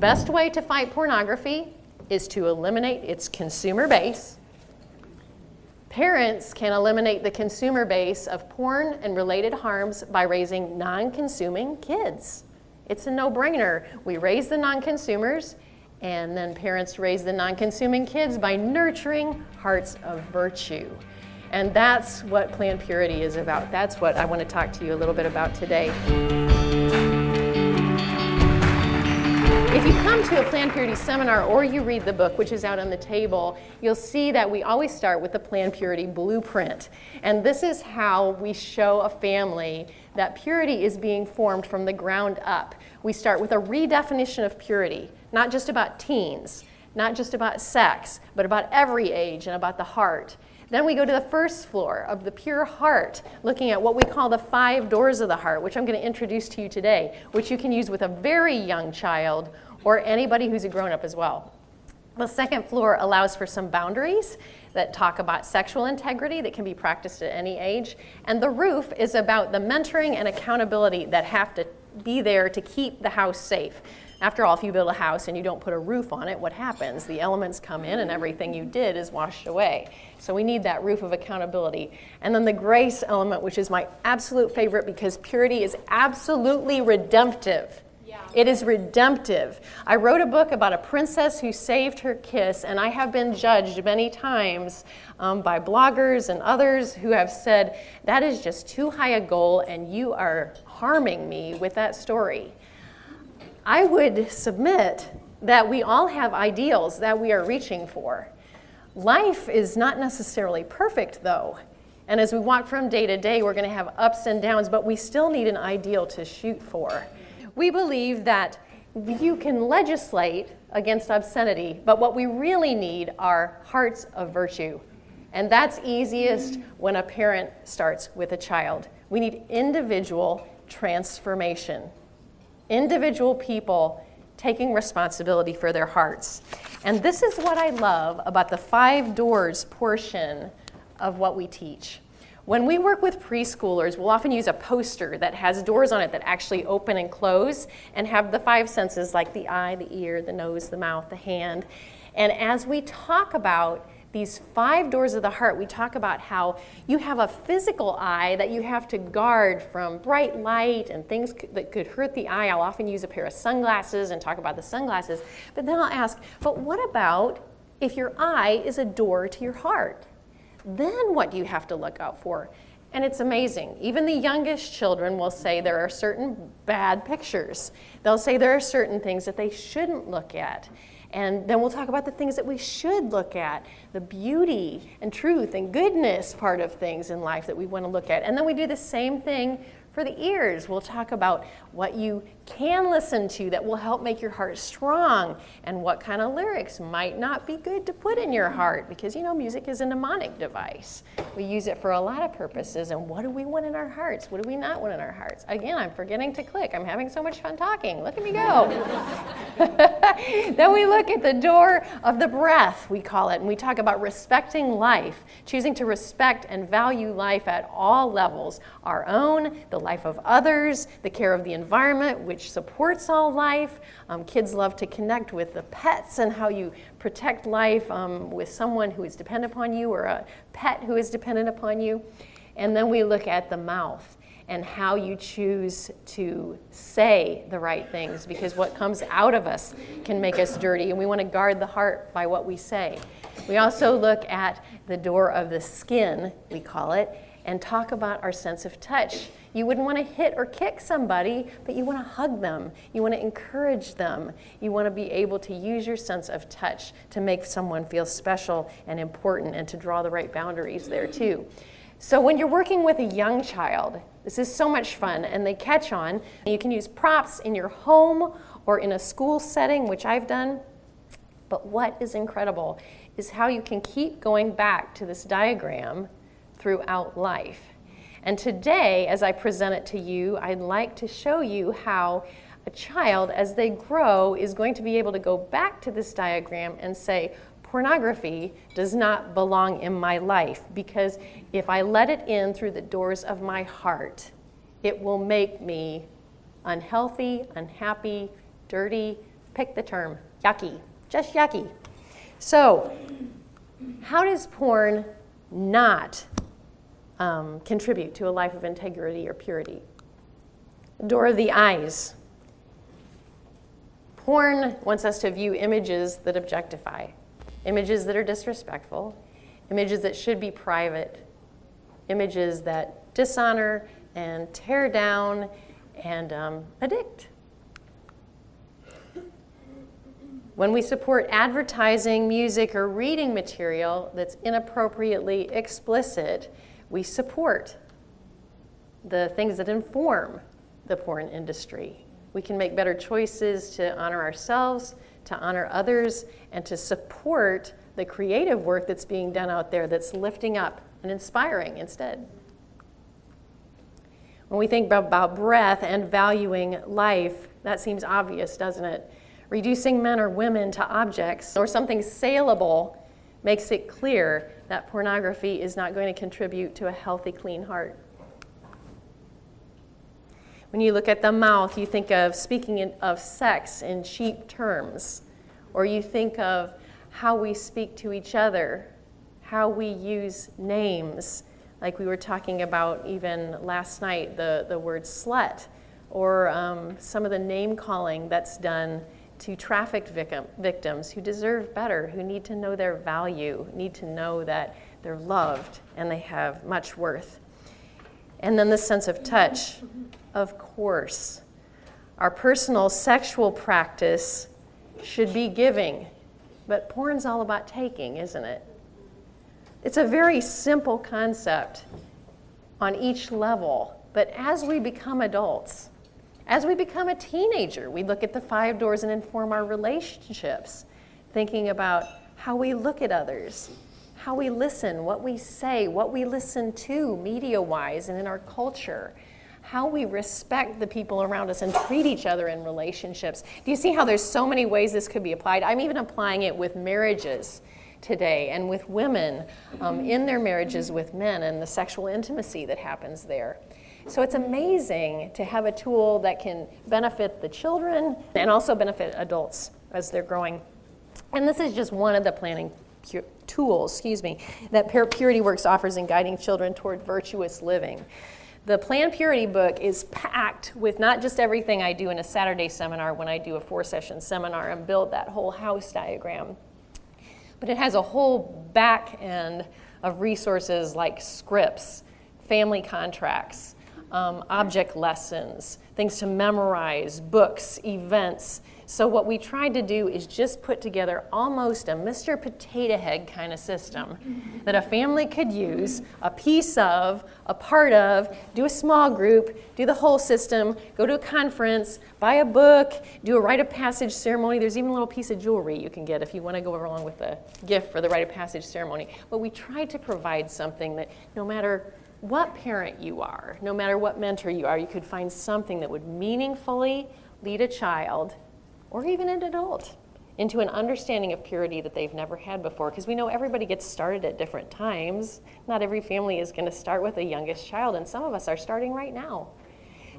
best way to fight pornography is to eliminate its consumer base. Parents can eliminate the consumer base of porn and related harms by raising non-consuming kids. It's a no-brainer. We raise the non-consumers, and then parents raise the non-consuming kids by nurturing hearts of virtue. And that's what Planned Purity is about. That's what I want to talk to you a little bit about today. If you come to a Planned Purity seminar or you read the book, which is out on the table, you'll see that we always start with the Planned Purity blueprint. And this is how we show a family that purity is being formed from the ground up. We start with a redefinition of purity, not just about teens, not just about sex, but about every age and about the heart. Then we go to the first floor of the pure heart, looking at what we call the 5 doors of the heart, which I'm going to introduce to you today, which you can use with a very young child or anybody who's a grown-up as well. The second floor allows for some boundaries that talk about sexual integrity that can be practiced at any age. And the roof is about the mentoring and accountability that have to be there to keep the house safe. After all, if you build a house and you don't put a roof on it, what happens? The elements come in and everything you did is washed away. So we need that roof of accountability. And then the grace element, which is my absolute favorite because purity is absolutely redemptive. It is redemptive. I wrote a book about a princess who saved her kiss, and I have been judged many times by bloggers and others who have said, that is just too high a goal and you are harming me with that story. I would submit that we all have ideals that we are reaching for. Life is not necessarily perfect, though. And as we walk from day to day, we're going to have ups and downs, but we still need an ideal to shoot for. We believe that you can legislate against obscenity, but what we really need are hearts of virtue. And that's easiest when a parent starts with a child. We need individual transformation. Individual people taking responsibility for their hearts. And this is what I love about the 5 doors portion of what we teach. When we work with preschoolers, we'll often use a poster that has doors on it that actually open and close and have the 5 senses like the eye, the ear, the nose, the mouth, the hand. And as we talk about these 5 doors of the heart, we talk about how you have a physical eye that you have to guard from bright light and things that could hurt the eye. I'll often use a pair of sunglasses and talk about the sunglasses. But then I'll ask, but what about if your eye is a door to your heart? Then what do you have to look out for? And it's amazing. Even the youngest children will say there are certain bad pictures. They'll say there are certain things that they shouldn't look at. And then we'll talk about the things that we should look at, the beauty and truth and goodness part of things in life that we want to look at. And then we do the same thing for the ears. We'll talk about what you can listen to that will help make your heart strong and what kind of lyrics might not be good to put in your heart because, you know, music is a mnemonic device. We use it for a lot of purposes. And what do we want in our hearts? What do we not want in our hearts? Again, I'm forgetting to click. I'm having so much fun talking. Look at me go. Then we look at the door of the breath, we call it, and we talk about respecting life, choosing to respect and value life at all levels, our own, the life of others, the care of the environment, which supports all life. Kids love to connect with the pets and how you protect life with someone who is dependent upon you or a pet who is dependent upon you. And then we look at the mouth and how you choose to say the right things, because what comes out of us can make us dirty, and we want to guard the heart by what we say. We also look at the door of the skin, we call it, and talk about our sense of touch. You wouldn't want to hit or kick somebody, but you want to hug them. You want to encourage them. You want to be able to use your sense of touch to make someone feel special and important and to draw the right boundaries there too. So when you're working with a young child, this is so much fun and they catch on. You can use props in your home or in a school setting, which I've done. But what is incredible is how you can keep going back to this diagram throughout life. And today, as I present it to you, I'd like to show you how a child, as they grow, is going to be able to go back to this diagram and say, pornography does not belong in my life, because if I let it in through the doors of my heart, it will make me unhealthy, unhappy, dirty, Pick the term, yucky, just yucky. So, how does porn not contribute to a life of integrity or purity? Door of the eyes. Porn wants us to view images that objectify, images that are disrespectful, images that should be private, images that dishonor and tear down and addict. When we support advertising, music, or reading material that's inappropriately explicit, we support the things that inform the porn industry. We can make better choices to honor ourselves, to honor others, and to support the creative work that's being done out there that's lifting up and inspiring instead. When we think about breath and valuing life, that seems obvious, doesn't it? Reducing men or women to objects or something saleable makes it clear that pornography is not going to contribute to a healthy, clean heart. When you look at the mouth, you think of speaking of sex in cheap terms, or you think of how we speak to each other, how we use names, like we were talking about even last night, the word slut, or some of the name calling that's done to trafficked victims who deserve better, who need to know their value, need to know that they're loved and they have much worth. And then the sense of touch. Of course, our personal sexual practice should be giving, but porn's all about taking, isn't it? It's a very simple concept on each level, but as we become adults, as we become a teenager, we look at the 5 doors and inform our relationships, thinking about how we look at others, how we listen, what we say, what we listen to media-wise and in our culture, how we respect the people around us and treat each other in relationships. Do you see how there's so many ways this could be applied? I'm even applying it with marriages today and with women in their marriages with men and the sexual intimacy that happens there. So it's amazing to have a tool that can benefit the children and also benefit adults as they're growing. And this is just one of the planning tools, that Purity Works offers in guiding children toward virtuous living. The Plan Purity book is packed with not just everything I do in a Saturday seminar when I do a 4-session seminar and build that whole house diagram, but it has a whole back end of resources like scripts, family contracts, object lessons, things to memorize, books, events. So what we tried to do is just put together almost a Mr. Potato Head kind of system that a family could use, a piece of, a part of, do a small group, do the whole system, go to a conference, buy a book, do a rite of passage ceremony. There's even a little piece of jewelry you can get if you want to go along with the gift for the rite of passage ceremony. But we tried to provide something that no matter what parent you are, no matter what mentor you are, you could find something that would meaningfully lead a child or even an adult into an understanding of purity that they've never had before. Because we know everybody gets started at different times. Not every family is going to start with the youngest child, and some of us are starting right now.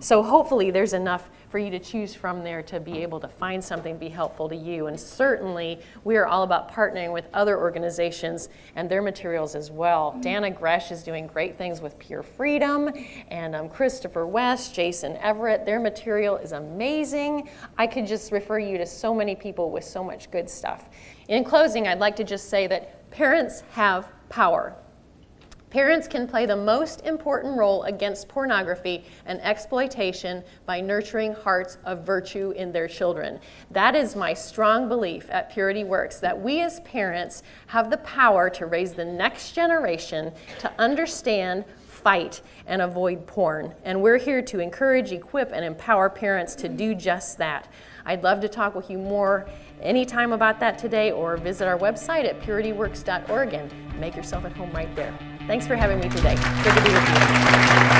So hopefully there's enough for you to choose from there to be able to find something to be helpful to you. And certainly we are all about partnering with other organizations and their materials as well. Dana Gresh is doing great things with Pure Freedom, and Christopher West, Jason Everett, their material is amazing. I could just refer you to so many people with so much good stuff. In closing, I'd like to just say that parents have power. Parents can play the most important role against pornography and exploitation by nurturing hearts of virtue in their children. That is my strong belief at Purity Works, that we as parents have the power to raise the next generation to understand, fight, and avoid porn. And we're here to encourage, equip, and empower parents to do just that. I'd love to talk with you more anytime about that today, or visit our website at purityworks.org and make yourself at home right there. Thanks for having me today. Good to be with you.